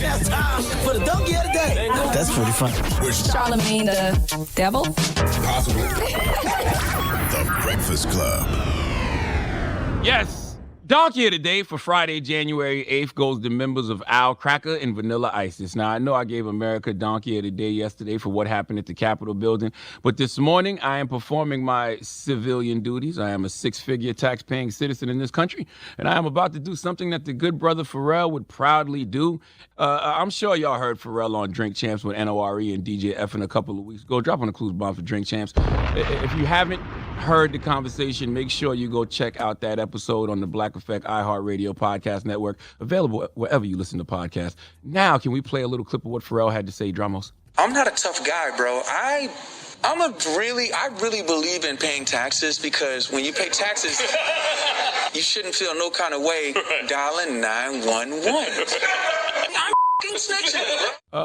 Podcast time for the donkey of the day. That's pretty funny. Charlamagne the devil? Possibly. The Breakfast Club. Yes. Donkey of the Day for Friday, January 8th goes to members of Al Cracker and Vanilla Isis. Now, I know I gave America Donkey of the Day yesterday for what happened at the Capitol building, but this morning I am performing my civilian duties. I am a six-figure tax-paying citizen in this country, and I am about to do something that the good brother Pharrell would proudly do. I'm sure y'all heard Pharrell on Drink Champs with NORE and DJ Effin a couple of weeks ago. Drop on the clues bomb for Drink Champs. If you haven't heard the conversation, make sure you go check out that episode on the Black Effect iHeartRadio podcast network, available wherever you listen to podcasts. Now, can we play a little clip of what Pharrell had to say, Dramos? I'm not a tough guy, bro. I really believe in paying taxes, because when you pay taxes, you shouldn't feel no kind of way dialing 911. I'm snitching.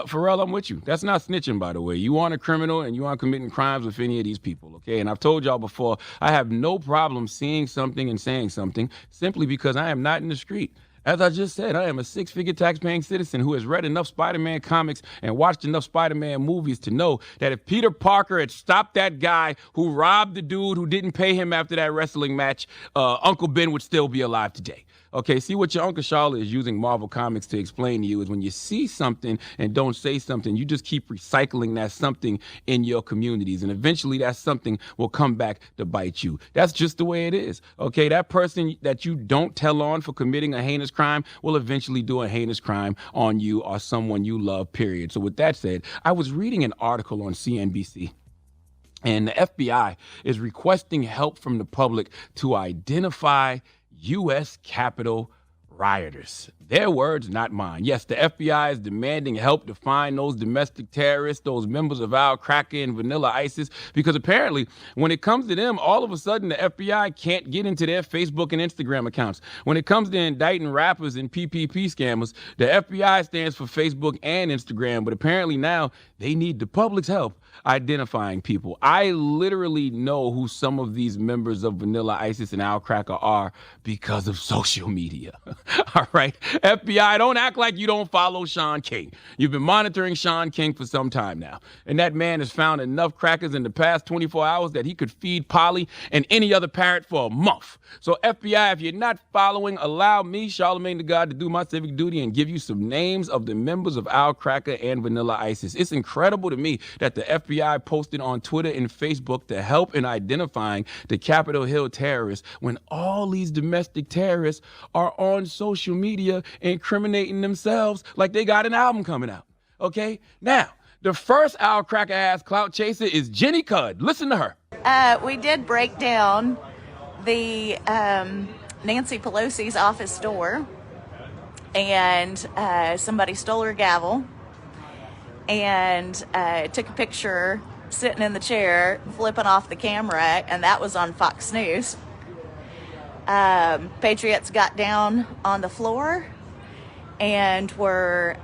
Pharrell, I'm with you. That's not snitching, by the way. You aren't a criminal and you aren't committing crimes with any of these people, okay? And I've told y'all before, I have no problem seeing something and saying something simply because I am not in the street. As I just said, I am a six-figure tax-paying citizen who has read enough Spider-Man comics and watched enough Spider-Man movies to know that if Peter Parker had stopped that guy who robbed the dude who didn't pay him after that wrestling match, Uncle Ben would still be alive today. Okay, see, what your Uncle Charlotte is using Marvel Comics to explain to you is when you see something and don't say something, you just keep recycling that something in your communities. And eventually that something will come back to bite you. That's just the way it is. Okay, that person that you don't tell on for committing a heinous crime will eventually do a heinous crime on you or someone you love, period. So with that said, I was reading an article on CNBC. And the FBI is requesting help from the public to identify U.S. Capitol rioters. Their words, not mine. Yes, the FBI is demanding help to find those domestic terrorists, those members of Al Cracker and Vanilla Isis, because apparently when it comes to them, all of a sudden the FBI can't get into their Facebook and Instagram accounts. When it comes to indicting rappers and PPP scammers, the FBI stands for Facebook and Instagram, but apparently now they need the public's help identifying people. I literally know who some of these members of Vanilla Isis and Al Cracker are because of social media. All right? FBI, don't act like you don't follow Sean King. You've been monitoring Sean King for some time now. And that man has found enough crackers in the past 24 hours that he could feed Polly and any other parrot for a month. So FBI, if you're not following, allow me, Charlamagne the God, to do my civic duty and give you some names of the members of Al Cracker and Vanilla Isis. It's incredible to me that the FBI posted on Twitter and Facebook to help in identifying the Capitol Hill terrorists when all these domestic terrorists are on social media incriminating themselves like they got an album coming out. Okay? Now, the first Al Cracker ass clout chaser is Jenny Cudd. Listen to her. We did break down the Nancy Pelosi's office door, and somebody stole her gavel and took a picture sitting in the chair, flipping off the camera, and that was on Fox News. Patriots got down on the floor and were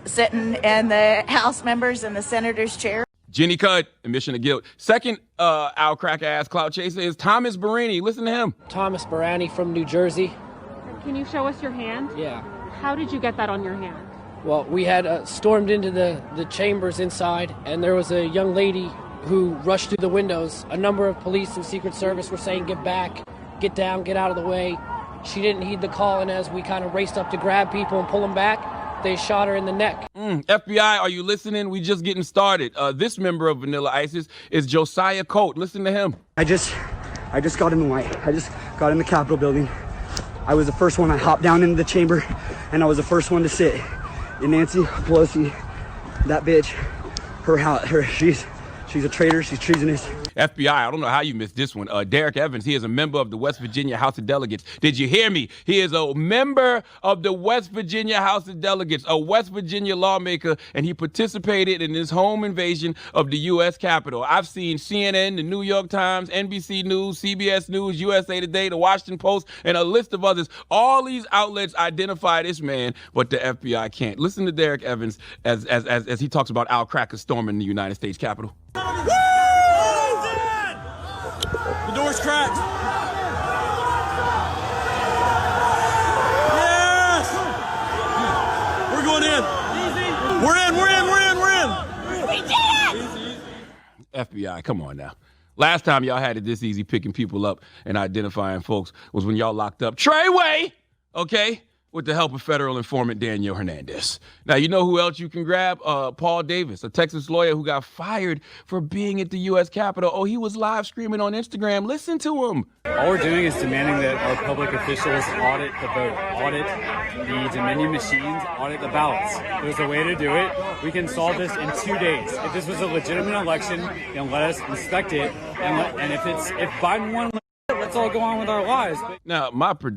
sitting in the House members and the senators' chair. Jenny Cudd, admission of guilt. Second Al Cracker ass clout chaser is Thomas Breanna. Listen to him. Thomas Breanna from New Jersey. Can you show us your hand? Yeah. How did you get that on your hand? Well, we had stormed into the chambers inside, and there was a young lady who rushed through the windows. A number of police and Secret Service were saying, get back, get down, get out of the way. She didn't heed the call, and as we kind of raced up to grab people and pull them back, they shot her in the neck. FBI, are you listening? We just getting started. This member of Vanilla Isis is Josiah Colt. Listen to him. I just got in the Capitol building. I was the first one. I hopped down into the chamber, and I was the first one to sit. And Nancy Pelosi, that bitch, she's a traitor. She's treasonous. FBI, I don't know how you missed this one. Derek Evans, he is a member of the West Virginia House of Delegates. Did you hear me? He is a member of the West Virginia House of Delegates, a West Virginia lawmaker, and he participated in this home invasion of the U.S. Capitol. I've seen CNN, the New York Times, NBC News, CBS News, USA Today, the Washington Post, and a list of others. All these outlets identify this man, but the FBI can't. Listen to Derek Evans as he talks about Al Cracker storming the United States Capitol. The door's cracked. Yes! We're going We did it! FBI, come on now. Last time y'all had it this easy picking people up and identifying folks was when y'all locked up Treyway, okay, with the help of federal informant Daniel Hernandez. Now, you know who else you can grab? Paul Davis, a Texas lawyer who got fired for being at the U.S. Capitol. Oh, he was live streaming on Instagram. Listen to him. All we're doing is demanding that our public officials audit the vote, audit the Dominion machines, audit the ballots. There's a way to do it. We can solve this in 2 days. If this was a legitimate election, then let us inspect it. And if Biden won, let's all go on with our lives. Now,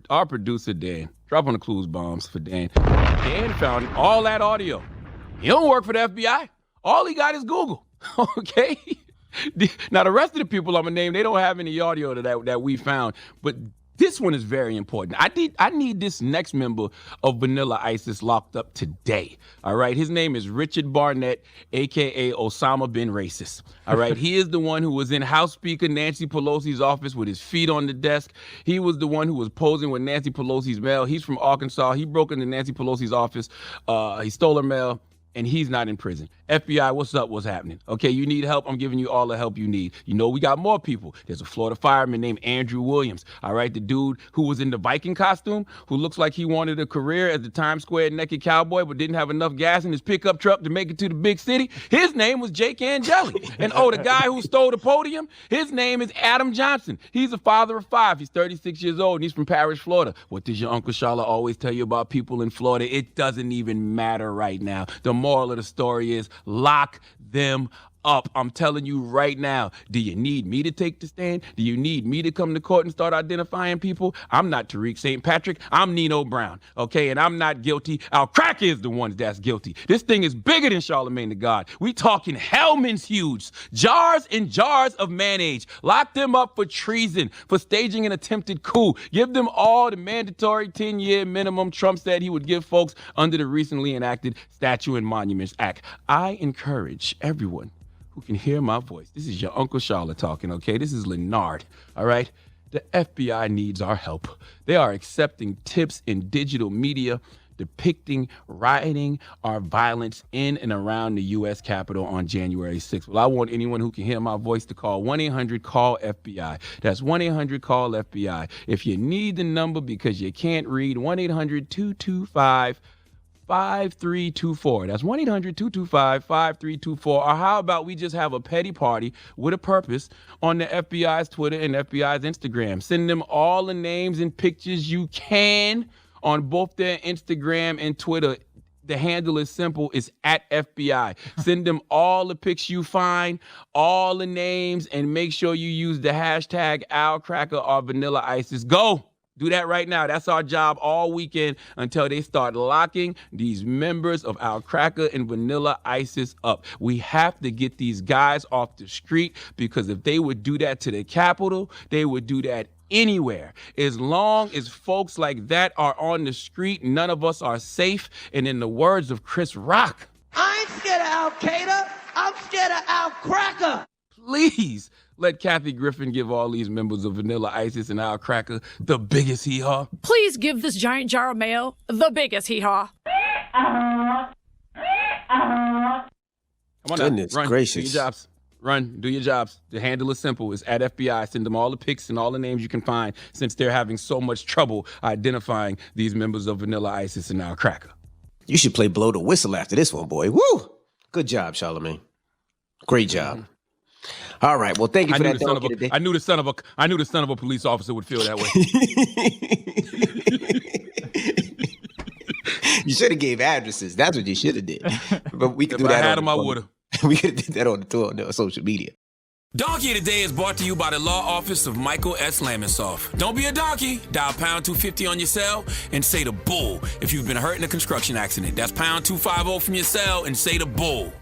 our producer, Dan, drop on the clues bombs for Dan. Dan found all that audio. He don't work for the FBI. All he got is Google, okay? Now, the rest of the people I'm going to name, they don't have any audio that we found. But this one is very important. I need this next member of Vanilla ISIS locked up today, all right? His name is Richard Barnett, a.k.a. Osama bin Racist, all right? He is the one who was in House Speaker Nancy Pelosi's office with his feet on the desk. He was the one who was posing with Nancy Pelosi's mail. He's from Arkansas. He broke into Nancy Pelosi's office. He stole her mail. And he's not in prison. FBI, what's up? What's happening? Okay, you need help? I'm giving you all the help you need. You know, we got more people. There's a Florida fireman named Andrew Williams, all right? The dude who was in the Viking costume, who looks like he wanted a career as the Times Square naked cowboy, but didn't have enough gas in his pickup truck to make it to the big city. His name was Jake Angeli. And the guy who stole the podium, his name is Adam Johnson. He's a father of 5. He's 36 years old, and he's from Parrish, Florida. What does your Uncle Shala always tell you about people in Florida? It doesn't even matter right now. The moral of the story is lock them up. I'm telling you right now, do you need me to take the stand? Do you need me to come to court and start identifying people? I'm not Tariq St. Patrick. I'm Nino Brown, okay? And I'm not guilty. Al Cracker is the one that's guilty. This thing is bigger than Charlamagne the God. We talking Hellman's huge. Jars and jars of mayonnaise. Lock them up for treason, for staging an attempted coup. Give them all the mandatory 10-year minimum Trump said he would give folks under the recently enacted Statute and Monuments Act. I encourage everyone who can hear my voice. This is your Uncle Charlotte talking, okay? This is Leonard, all right? The FBI needs our help. They are accepting tips in digital media depicting rioting or violence in and around the U.S. Capitol on January 6th. Well, I want anyone who can hear my voice to call 1-800-CALL-FBI. That's 1-800-CALL-FBI. If you need the number because you can't read, 1-800-225-5324. That's 1-800-225-5324. Or how about we just have a petty party with a purpose on the FBI's Twitter and FBI's Instagram? Send them all the names and pictures you can on both their Instagram and Twitter. The handle is simple. It's at FBI. Send them all the pics you find, all the names, and make sure you use the hashtag #AlCracker or Vanilla ISIS. Go. Do that right now. That's our job all weekend until they start locking these members of Al Cracker and Vanilla ISIS up. We have to get these guys off the street, because if they would do that to the Capitol, they would do that anywhere. As long as folks like that are on the street, none of us are safe. And in the words of Chris Rock, I ain't scared of Al Qaeda. I'm scared of Al Cracker. Please let Kathy Griffin give all these members of Vanilla ISIS and Al Cracker the biggest hee-haw. Please give this giant jar of mayo the biggest hee-haw. Come on, goodness now. Run, gracious. do your jobs. Run, do your jobs. The handle is simple. It's at FBI. Send them all the pics and all the names you can find, since they're having so much trouble identifying these members of Vanilla ISIS and Al Cracker. You should play blow the whistle after this one, boy. Woo! Good job, Charlamagne. Great job. All right. Well, thank you for that. I knew the son of a police officer would feel that way. You should have gave addresses. That's what you should have did. But we could do that. If I had them, I would have. We could have did that on the social media. Donkey of the Day is brought to you by the law office of Michael S. Lamonsoff. Don't be a donkey. Dial pound 250 on your cell and say the bull if you've been hurt in a construction accident. That's pound 250 from your cell and say the bull.